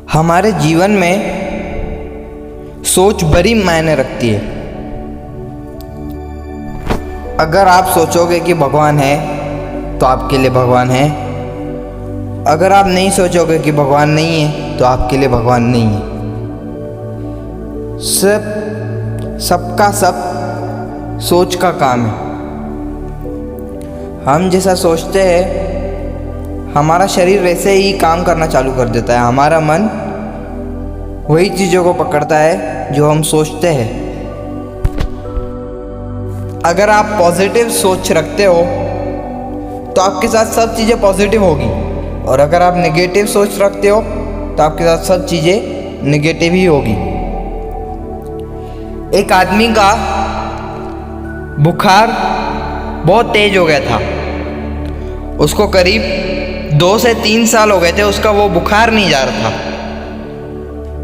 हमारे जीवन में सोच बड़ी मायने रखती है। अगर आप सोचोगे कि भगवान है तो आपके लिए भगवान है। अगर आप नहीं सोचोगे कि भगवान नहीं है तो आपके लिए भगवान नहीं है। सबका सब सोच का काम है। हम जैसा सोचते हैं हमारा शरीर वैसे ही काम करना चालू कर देता है। हमारा मन वही चीज़ों को पकड़ता है जो हम सोचते हैं। अगर आप पॉजिटिव सोच रखते हो तो आपके साथ सब चीज़ें पॉजिटिव होगी, और अगर आप नेगेटिव सोच रखते हो तो आपके साथ सब चीज़ें नेगेटिव ही होगी। एक आदमी का बुखार बहुत तेज हो गया था। उसको करीब 2 से 3 साल हो गए थे उसका वो बुखार नहीं जा रहा था।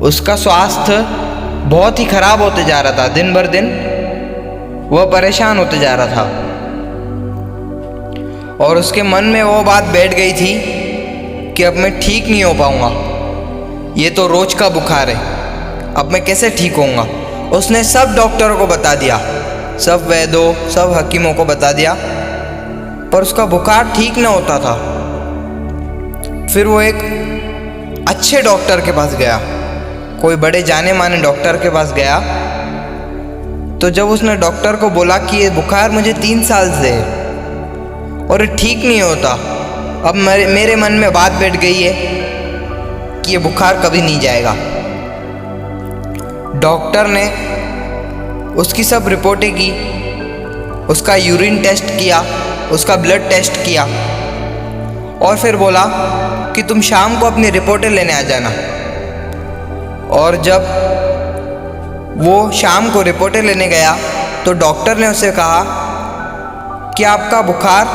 उसका स्वास्थ्य बहुत ही खराब होते जा रहा था। दिन भर दिन वह परेशान होते जा रहा था, और उसके मन में वो बात बैठ गई थी कि अब मैं ठीक नहीं हो पाऊंगा। ये तो रोज का बुखार है, अब मैं कैसे ठीक होऊंगा। उसने सब डॉक्टरों को बता दिया, सब वैद्यों, सब हकीमों को बता दिया, पर उसका बुखार ठीक न होता था। फिर वो एक अच्छे डॉक्टर के पास गया, कोई बड़े जाने माने डॉक्टर के पास गया। तो जब उसने डॉक्टर को बोला कि ये बुखार मुझे 3 साल से है और ये ठीक नहीं होता, अब मेरे मन में बात बैठ गई है कि ये बुखार कभी नहीं जाएगा। डॉक्टर ने उसकी सब रिपोर्टें की, उसका यूरिन टेस्ट किया, उसका ब्लड टेस्ट किया, और फिर बोला कि तुम शाम को अपनी रिपोर्टें लेने आ जाना। और जब वो शाम को रिपोर्टें लेने गया तो डॉक्टर ने उसे कहा कि आपका बुखार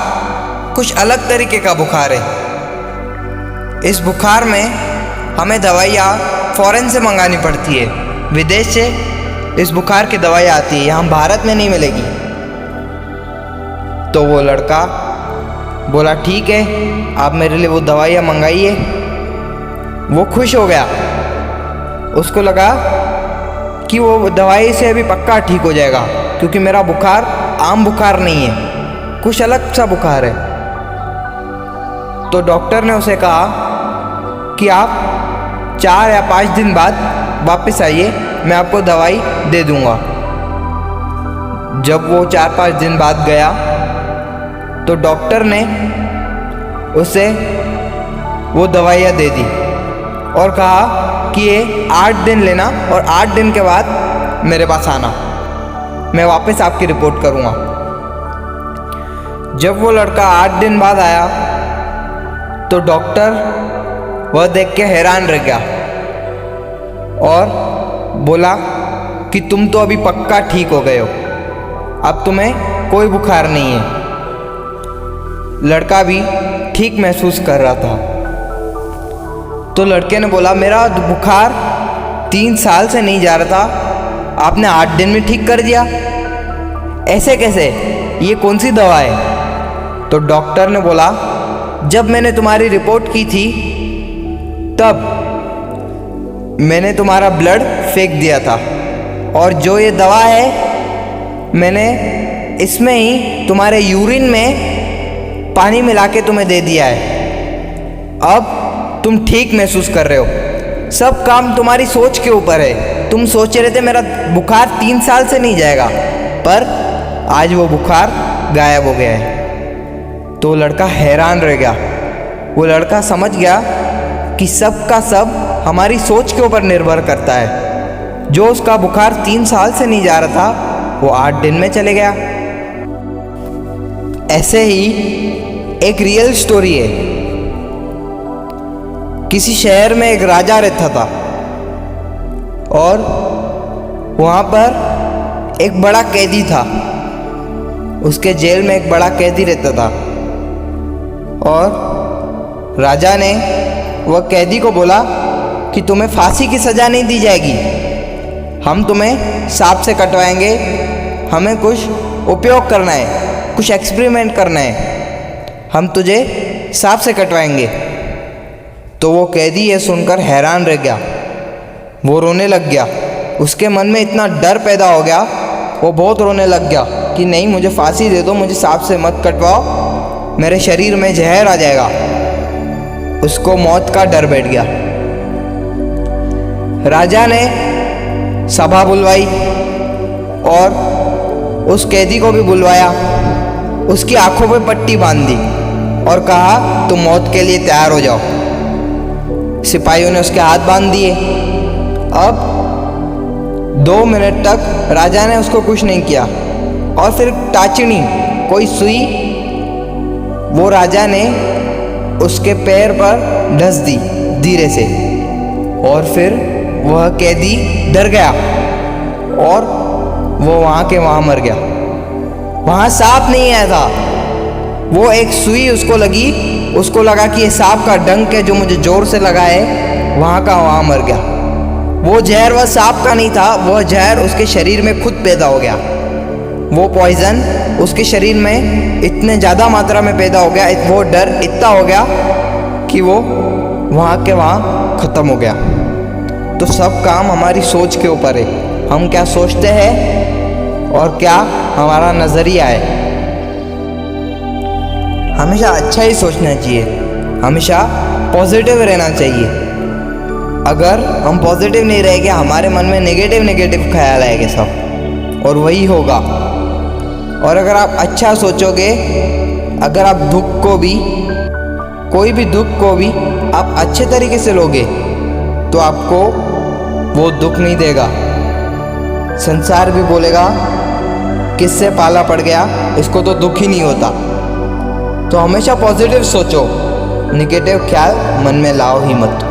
कुछ अलग तरीके का बुखार है। इस बुखार में हमें दवाइयाँ फ़ॉरेन से मंगानी पड़ती है, विदेश से इस बुखार की दवाई आती है, यहाँ भारत में नहीं मिलेगी। तो वो लड़का बोला ठीक है, आप मेरे लिए वो दवाइयाँ मंगाइए। वो खुश हो गया, उसको लगा कि वो दवाई से अभी पक्का ठीक हो जाएगा, क्योंकि मेरा बुखार आम बुखार नहीं है, कुछ अलग सा बुखार है। तो डॉक्टर ने उसे कहा कि आप 4 या 5 दिन बाद वापस आइए, मैं आपको दवाई दे दूंगा। जब वो 4-5 दिन बाद गया तो डॉक्टर ने उसे वो दवाइयाँ दे दी और कहा कि ये 8 दिन लेना, और 8 दिन के बाद मेरे पास आना, मैं वापस आपकी रिपोर्ट करूँगा। जब वो लड़का 8 दिन बाद आया तो डॉक्टर वह देख के हैरान रह गया और बोला कि तुम तो अभी पक्का ठीक हो गए हो, अब तुम्हें कोई बुखार नहीं है। लड़का भी ठीक महसूस कर रहा था। तो लड़के ने बोला मेरा बुखार 3 साल से नहीं जा रहा था, आपने 8 दिन में ठीक कर दिया, ऐसे कैसे, ये कौन सी दवा है। तो डॉक्टर ने बोला जब मैंने तुम्हारी रिपोर्ट की थी तब मैंने तुम्हारा ब्लड फेंक दिया था, और जो ये दवा है मैंने इसमें ही तुम्हारे यूरिन में पानी मिला के तुम्हें दे दिया है। अब तुम ठीक महसूस कर रहे हो। सब काम तुम्हारी सोच के ऊपर है। तुम सोच रहे थे मेरा बुखार 3 साल से नहीं जाएगा, पर आज वो बुखार गायब हो गया है। तो लड़का हैरान रह गया। वो लड़का समझ गया कि सब का सब हमारी सोच के ऊपर निर्भर करता है। जो उसका बुखार 3 साल से नहीं जा रहा था वो 8 दिन में चले गया। ऐसे ही एक रियल स्टोरी है। किसी शहर में एक राजा रहता था, और वहाँ पर एक बड़ा कैदी था। उसके जेल में एक बड़ा कैदी रहता था, और राजा ने वह कैदी को बोला कि तुम्हें फांसी की सज़ा नहीं दी जाएगी, हम तुम्हें सांप से कटवाएंगे, हमें कुछ उपयोग करना है, कुछ एक्सपेरिमेंट करना है, हम तुझे सांप से कटवाएंगे। तो वो कैदी ये सुनकर हैरान रह गया, वो रोने लग गया। उसके मन में इतना डर पैदा हो गया, वो बहुत रोने लग गया कि नहीं, मुझे फांसी दे दो, मुझे सांप से मत कटवाओ, मेरे शरीर में जहर आ जाएगा। उसको मौत का डर बैठ गया। राजा ने सभा बुलवाई और उस कैदी को भी बुलवाया, उसकी आंखों पे पट्टी बांध दी और कहा तुम मौत के लिए तैयार हो जाओ। सिपाहियों ने उसके हाथ बांध दिए। अब 2 मिनट तक राजा ने उसको कुछ नहीं किया और फिर टाचनी, कोई सुई, वो राजा ने उसके पैर पर ढस दी धीरे से और फिर वह कैदी डर गया और वो वहाँ के वहाँ मर गया। वहाँ सांप नहीं आया था, वो एक सुई उसको लगी, उसको लगा कि ये सांप का डंक है जो मुझे जोर से लगा है, वहाँ का वहाँ मर गया। वो जहर वह सांप का नहीं था, वह जहर उसके शरीर में खुद पैदा हो गया। वो पॉइजन उसके शरीर में इतने ज़्यादा मात्रा में पैदा हो गया, वो डर इतना हो गया कि वो वहाँ के वहाँ ख़त्म हो गया। तो सब काम हमारी सोच के ऊपर है, हम क्या सोचते हैं और क्या हमारा नज़रिया है। हमेशा अच्छा ही सोचना चाहिए, हमेशा पॉजिटिव रहना चाहिए। अगर हम पॉजिटिव नहीं रहेंगे, हमारे मन में नेगेटिव ख्याल आएंगे सब, और वही होगा। और अगर आप अच्छा सोचोगे, अगर आप दुख को भी, कोई भी दुख को भी आप अच्छे तरीके से लोगे तो आपको वो दुख नहीं देगा। संसार भी बोलेगा किससे पाला पड़ गया, इसको तो दुख ही नहीं होता। तो हमेशा पॉजिटिव सोचो, नेगेटिव ख्याल मन में लाओ ही मत।